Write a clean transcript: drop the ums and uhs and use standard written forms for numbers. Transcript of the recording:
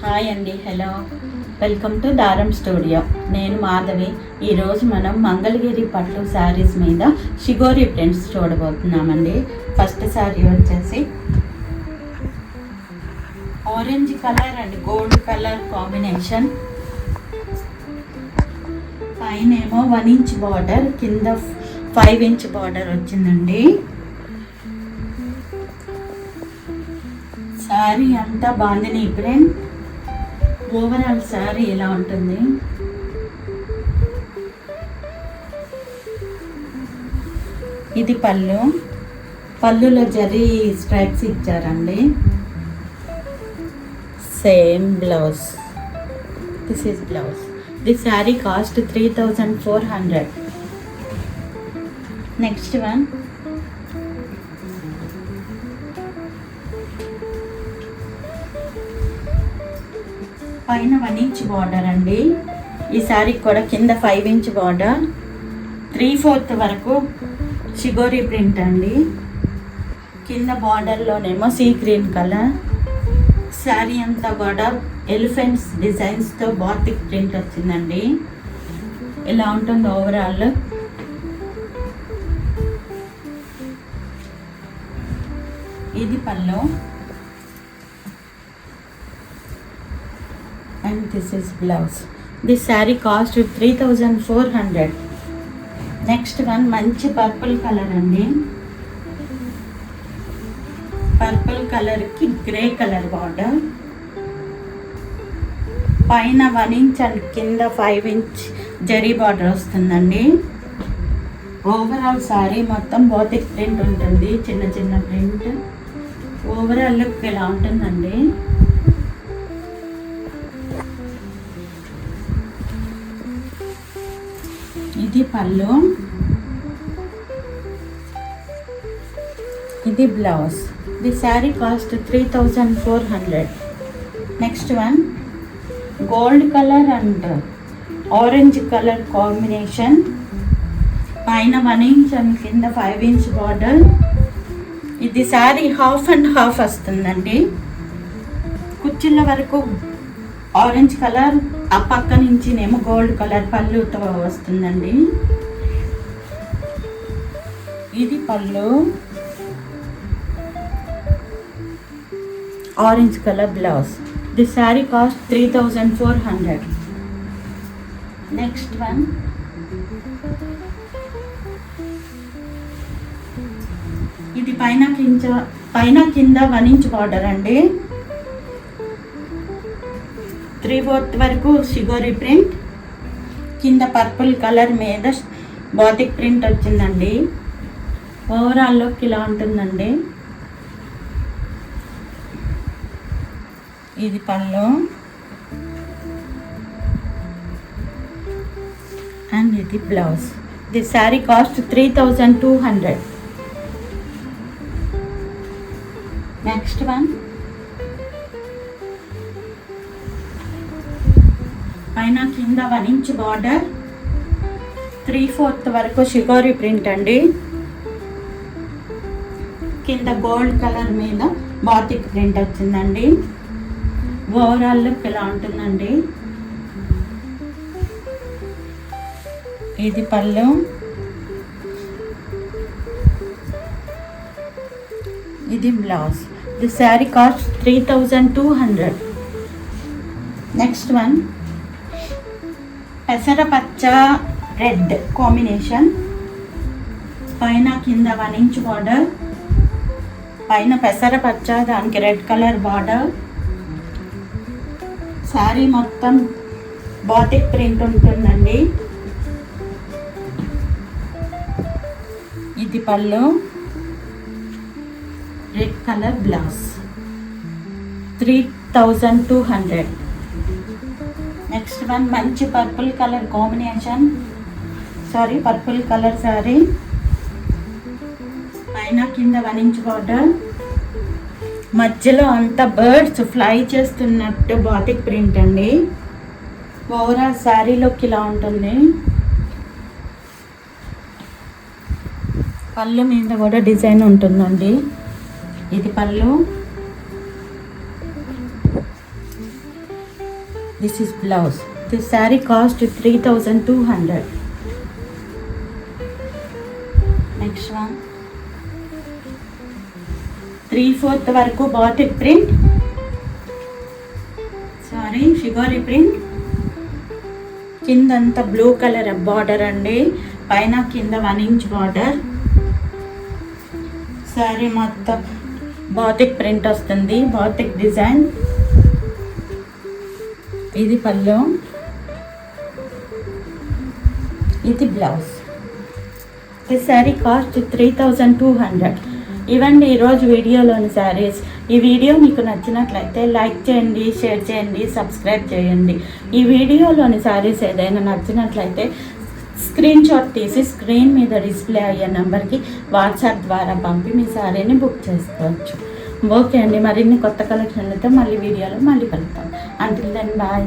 Hi అండి, hello, welcome to దారం studio. నేను మాధవి. ఈరోజు మనం మంగళగిరి పట్టు శారీస్ మీద షిగోరి ప్రింట్స్ చూడబోతున్నామండి. ఫస్ట్ శారీ వచ్చేసి orange colour and gold colour combination. పైన ఏమో 1 ఇంచ్ బార్డర్, కింద 5 ఇంచ్ బార్డర్ వచ్చిందండి. శారీ అంతా బాందిని ప్రింట్. ఓవరాల్ శారీ ఎలా ఉంటుంది? ఇది పళ్ళులో జరీ స్ట్రైప్స్ ఇచ్చారండి. Same blouse. This is blouse. This sari cost 3400. Next one పైన 1 ఇంచ్ బార్డర్ అండి. ఈ శారీకి కూడా కింద 5 ఇంచ్ బార్డర్, 3/4 వరకు షిగోరి ప్రింట్ అండి. కింద బార్డర్లోనేమో సీ గ్రీన్ కలర్. శారీ అంతా కూడా ఎలిఫెంట్స్ డిజైన్స్తో బాతిక్ ప్రింట్ వచ్చిందండి. ఇలా ఉంటుంది ఓవరాల్. ఇది పళ్ళు and this is blouse. This saree cost 3400. Next one మంచి పర్పుల్ కలర్ అండి. పర్పుల్ కలర్కి గ్రే కలర్ బార్డర్. పైన 1 ఇంచ్ అండ్ కింద 5 ఇంచ్ జరీ బార్డర్ వస్తుందండి. ఓవరాల్ శారీ మొత్తం బాతిక్ ప్రింట్ ఉంటుంది, చిన్న చిన్న ప్రింట్. ఓవరాల్ లుక్ ఇలా ఉంటుందండి. ఇది పళ్ళు, ఇది blouse. The sari cost 3400. Next one gold colour and orange colour combination. పైన 1 ఇంచ్ అండ్ కింద 5 ఇంచ్ బార్డర్. ఇది శారీ హాఫ్ అండ్ హాఫ్ వస్తుందండి. కుచ్చిళ్ళ వరకు ఆరెంజ్ కలర్, ఆ పక్క నుంచి నేమో గోల్డ్ కలర్ పళ్ళుతో వస్తుందండి. ఇది పళ్ళు, orange colour blouse. The sari cost 3400. Next one ఇది పైన కింద 1 ఇంచ్ బార్డర్ అండి. 3/4 వరకు షిగోరి ప్రింట్. కింద పర్పుల్ కలర్ మీద బాతిక్ ప్రింట్ వచ్చిందండి. ఓవరాల్ లుక్ ఇలా ఉంటుందండి. ఇది పళ్ళు అండ్ ఇది blouse. The sari cost 3200. Next one పైన కింద 1 ఇంచ్ బార్డర్, 3/4 వరకు షిగోరి ప్రింట్ అండి. కింద గోల్డ్ కలర్ మీద బాతిక్ ప్రింట్ వచ్చిందండి. ఓవరాల్ లుక్ ఇలా ఉంటుందండి. ఇది పళ్ళు, ఇది blouse. The sari cost 3200. Next one పెసర పచ్చ రెడ్ కాంబినేషన్. పైన కింద 1 ఇంచ్ బార్డర్. పైన పెసర పచ్చ, దానికి రెడ్ కలర్ బార్డర్. శారీ మొత్తం బాతిక్ ప్రింట్ ఉంటుందండి. ఇది పళ్ళు, red colour blouse. 3200. Next one మంచి purple colour combination, purple colour sari. పైన కింద 1 ఇంచ్ బార్డర్. మధ్యలో అంతా బర్డ్స్ ఫ్లై చేస్తున్నట్టు బాతిక్ ప్రింట్ అండి. ఓవరాల్ శారీలోకి ఇలా ఉంటుంది. పళ్ళు మీద కూడా డిజైన్ ఉంటుందండి. ఇది పళ్ళు, This is blouse. This saree cost 3,200. Next one. 3/4 వరకు batik print. Sorry, shibori print. కిందంతా బ్లూ కలర్ బార్డర్ అండి, పైన కింద 1 ఇంచ్ బార్డర్. సారీ మొత్తం బాటిక్ ప్రింట్ వస్తుంది, బాటిక్ డిజైన్. ఇది పళ్ళు, ఇది బ్లౌజ్. ఈ శారీ కాస్ట్ 3,200. ఇవండి ఈరోజు వీడియోలోని శారీస్. ఈ వీడియో మీకు నచ్చినట్లయితే లైక్ చేయండి, షేర్ చేయండి, సబ్స్క్రైబ్ చేయండి. ఈ వీడియోలోని శారీస్ ఏదైనా నచ్చినట్లయితే స్క్రీన్ షాట్ తీసి స్క్రీన్ మీద డిస్ప్లే అయ్యే నెంబర్కి వాట్సాప్ ద్వారా పంపి మీ శారీని బుక్ చేసుకోవచ్చు. ఓకే అండి, మరిన్ని కొత్త కలెక్షన్లతో మళ్ళీ వీడియోలో మళ్ళీ కలుద్దాం. Until then bye.